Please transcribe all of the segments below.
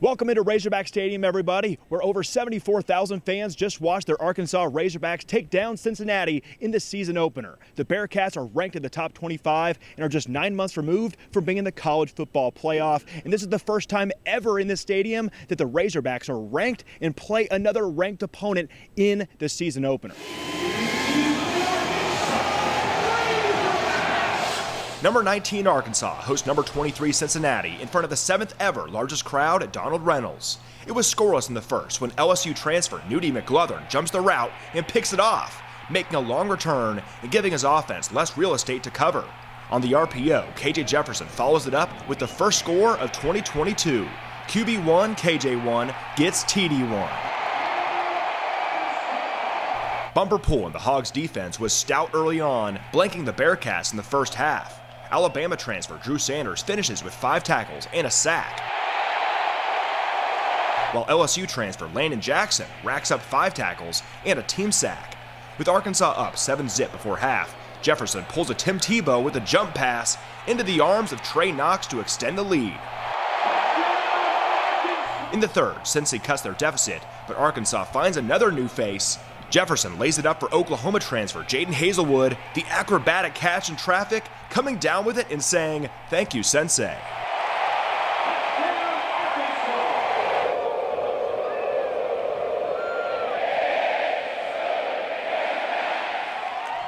Welcome into Razorback Stadium, everybody, where over 74,000 fans just watched their Arkansas Razorbacks take down Cincinnati in the season opener. The Bearcats are ranked in the top 25 and are just 9 months removed from being in the college football playoff. And this is the first time ever in this stadium that the Razorbacks are ranked and play another ranked opponent in the season opener. Number 19 Arkansas hosts number 23 Cincinnati in front of the 7th ever largest crowd at Donald Reynolds. It was scoreless in the first when LSU transfer Dwight McGlothern jumps the route and picks it off, making a long return and giving his offense less real estate to cover. On the RPO, KJ Jefferson follows it up with the first score of 2022. QB1 KJ1 gets TD1. Bumper pool in the Hogs defense was stout early on, blanking the Bearcats in the first half. Alabama transfer Drew Sanders finishes with 5 tackles and a sack, while LSU transfer Landon Jackson racks up 5 tackles and a team sack. With Arkansas up 7-0 before half, Jefferson pulls a Tim Tebow with a jump pass into the arms of Trey Knox to extend the lead. In the third, Cincy cuts their deficit, but Arkansas finds another new face. Jefferson lays it up for Oklahoma transfer Jadon Haselwood, the acrobatic catch in traffic, coming down with it and saying, "Thank you, Sensei."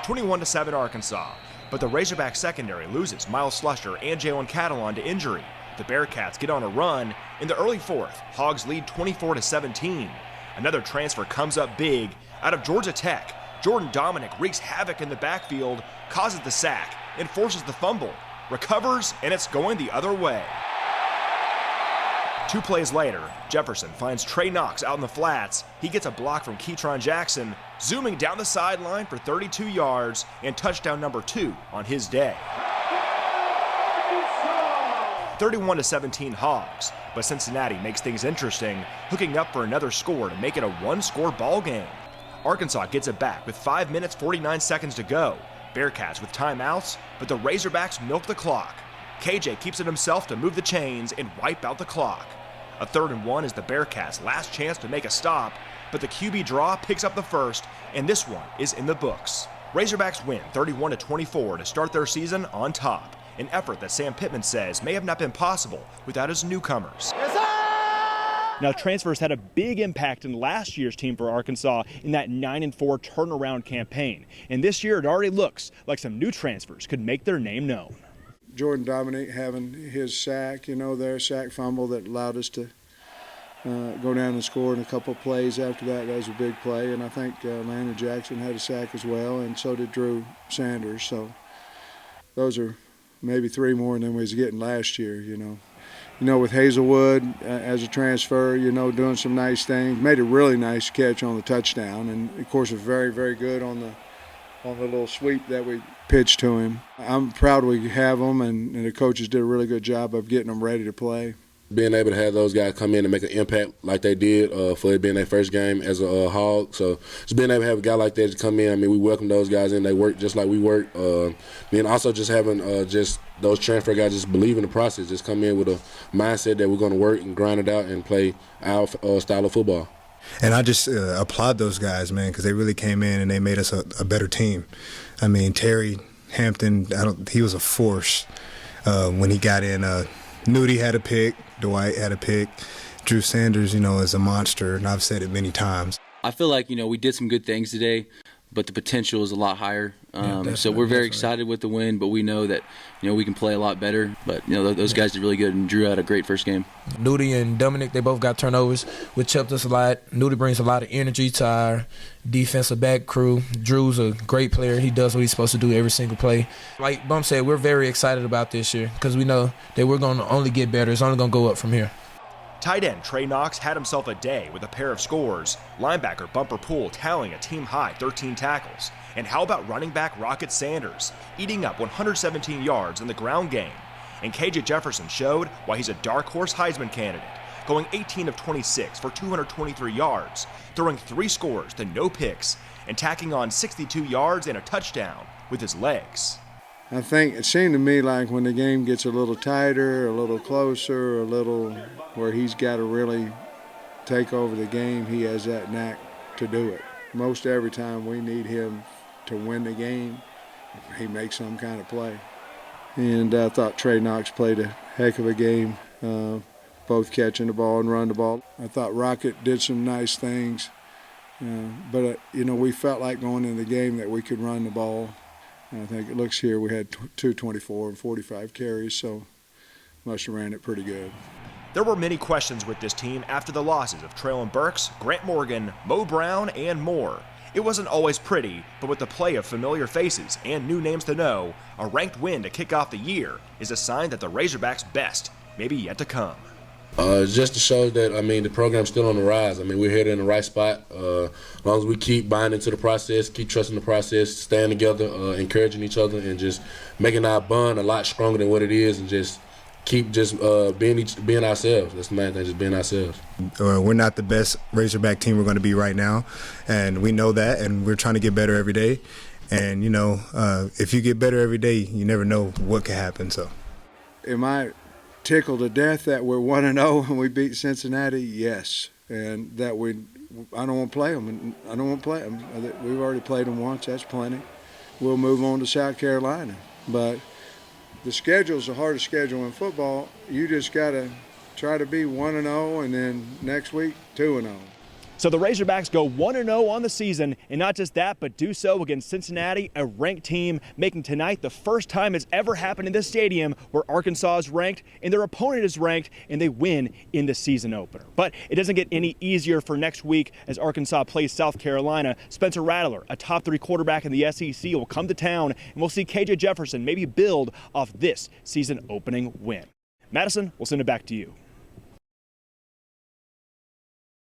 (21-7) Arkansas, but the Razorback secondary loses Miles Slusher and Jalen Catalon to injury. The Bearcats get on a run. In the early fourth, Hogs lead 24-17. Another transfer comes up big out of Georgia Tech. Jordan Domineck wreaks havoc in the backfield, causes the sack, and forces the fumble. Recovers, and it's going the other way. 2 plays later, Jefferson finds Trey Knox out in the flats. He gets a block from KJ Jefferson, zooming down the sideline for 32 yards and touchdown number 2 on his day. 31-17 Hogs, but Cincinnati makes things interesting, hooking up for another score to make it a 1-score ball game. Arkansas gets it back with 5 minutes 49 seconds to go. Bearcats with timeouts, but the Razorbacks milk the clock. KJ keeps it himself to move the chains and wipe out the clock. A 3rd and 1 is the Bearcats' last chance to make a stop, but the QB draw picks up the first, and this one is in the books. Razorbacks win 31-24 to start their season on top, an effort that Sam Pittman says may have not been possible without his newcomers. Now, transfers had a big impact in last year's team for Arkansas in that 9-4 turnaround campaign. And this year, it already looks like some new transfers could make their name known. Jordan Domineck having his sack, their sack fumble that allowed us to go down and score in a couple of plays after that. That was a big play. And I think Landon Jackson had a sack as well, and so did Drew Sanders. So those are maybe 3 more than we was getting last year, with Haselwood as a transfer, doing some nice things. Made a really nice catch on the touchdown, and of course was very, very good on the little sweep that we pitched to him. I'm proud we have them, and the coaches did a really good job of getting them ready to play. Being able to have those guys come in and make an impact like they did for it being their first game as a Hog. So just being able to have a guy like that to come in, we welcome those guys in. They work just like we work. And also just having just those transfer guys just believe in the process, just come in with a mindset that we're going to work and grind it out and play our style of football. And I just applaud those guys, man, because they really came in and they made us a better team. Terry Hampton, he was a force when he got in. Nudie had a pick. Dwight had a pick. Drew Sanders, is a monster, and I've said it many times. I feel like, we did some good things today, but the potential is a lot higher. So we're very excited with the win, but we know that, we can play a lot better. But, those guys did really good, and Drew had a great first game. Nudie and Domineck, they both got turnovers, which helped us a lot. Nudie brings a lot of energy to our defensive back crew. Drew's a great player. He does what he's supposed to do every single play. Like Bump said, we're very excited about this year because we know that we're going to only get better. It's only going to go up from here. Tight end Trey Knox had himself a day with a pair of scores. Linebacker Bumper Poole tallying a team-high 13 tackles. And how about running back Rocket Sanders, eating up 117 yards in the ground game? And KJ Jefferson showed why he's a dark horse Heisman candidate, going 18 of 26 for 223 yards, throwing 3 scores to no picks, and tacking on 62 yards and a touchdown with his legs. I think it seemed to me like when the game gets a little tighter, a little closer, a little where he's got to really take over the game, he has that knack to do it. Most every time we need him to win the game, he makes some kind of play. And I thought Trey Knox played a heck of a game, both catching the ball and running the ball. I thought Rocket did some nice things, but we felt like going into the game that we could run the ball. And I think it looks here we had 224 and 45 carries, so must have ran it pretty good. There were many questions with this team after the losses of Traylon Burks, Grant Morgan, Mo Brown, and more. It wasn't always pretty, but with the play of familiar faces and new names to know, a ranked win to kick off the year is a sign that the Razorbacks' best may be yet to come. Just to show that, the program's still on the rise. We're headed in the right spot. As long as we keep buying into the process, keep trusting the process, staying together, encouraging each other, and just making our bond a lot stronger than what it is, and just keep being ourselves. That's the main thing, just being ourselves. We're not the best Razorback team we're going to be right now, and we know that, and we're trying to get better every day. And, if you get better every day, you never know what could happen. So, am I tickled to death that we're 1-0 and we beat Cincinnati? Yes, and that I don't want to play them. I don't want to play them. We've already played them once. That's plenty. We'll move on to South Carolina. But the schedule's the hardest schedule in football. You just got to try to be 1-0, and then next week 2-0. So the Razorbacks go 1-0 on the season, and not just that, but do so against Cincinnati, a ranked team, making tonight the first time it's ever happened in this stadium where Arkansas is ranked and their opponent is ranked, and they win in the season opener. But it doesn't get any easier for next week as Arkansas plays South Carolina. Spencer Rattler, a top 3 quarterback in the SEC, will come to town, and we'll see KJ Jefferson maybe build off this season opening win. Madison, we'll send it back to you.